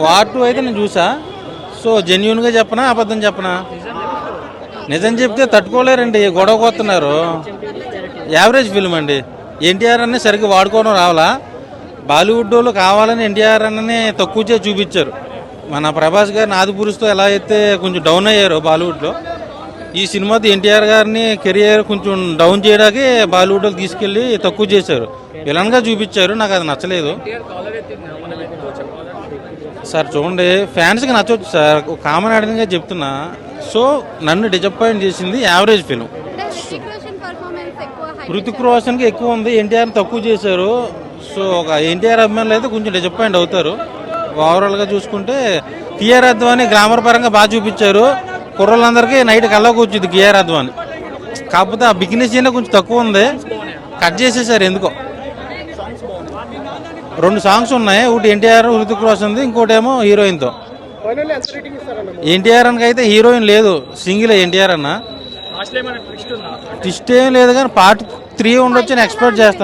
War 2 అయితే నేను చూసా. సో జెన్యున్గా చెప్పనా అబద్ధం చెప్పనా? నిజం చెప్తే తట్టుకోలేరండి, గొడవ కొస్తున్నారు. యావరేజ్ ఫిల్మ్ అండి. ఎన్టీఆర్ అన్నీ సరిగ్గా వాడుకోవడం రావాలా. బాలీవుడ్ వాళ్ళు కావాలని ఎన్టీఆర్ అన్నని తక్కువ చేసి చూపించారు. మన ప్రభాస్ గారిని ఆదిపురుషుతో ఎలా అయితే కొంచెం డౌన్ అయ్యారు బాలీవుడ్లో, ఈ సినిమాతో ఎన్టీఆర్ గారిని కెరియర్ కొంచెం డౌన్ చేయడానికి బాలీవుడ్లో తీసుకెళ్ళి తక్కువ చేశారు, విలన్గా చూపించారు. నాకు అది నచ్చలేదు సార్. చూడండి, ఫ్యాన్స్కి నచ్చవచ్చు సార్, కామన్ ఆడియన్గా చెప్తున్నా. సో నన్ను డిసప్పాయింట్ చేసింది యావరేజ్ ఫిలిం. హృతిక్ రోషన్కి ఎక్కువ ఉంది, ఎన్టీఆర్ని తక్కువ చేశారు. సో ఒక ఎన్టీఆర్ అభిమానులు అయితే కొంచెం డిసప్పాయింట్ అవుతారు. ఓవరాల్గా చూసుకుంటే కియారా అద్వానీ గ్లామర్ పరంగా బాగా చూపించారు. కుర్రోళ్ళందరికీ నైట్ కల్లోకి వచ్చింది కియారా అద్వానీ. కాకపోతే ఆ బిగినెస్ సీన్ కొంచెం తక్కువ ఉంది, కట్ చేసేసారు ఎందుకో. 2 సాంగ్స్ ఉన్నాయి, ఒకటి ఎన్టీఆర్ హృతిక్ రోషన్ది, ఇంకోటి ఏమో హీరోయిన్తో. ఎన్టీఆర్ అన్నకి అయితే హీరోయిన్ లేదు, సింగిల్ ఎన్టీఆర్ అన్న. ట్విస్ట్ ఏం లేదు కానీ పార్ట్ 3 ఉండొచ్చు అని ఎక్స్పెక్ట్ చేస్తాను.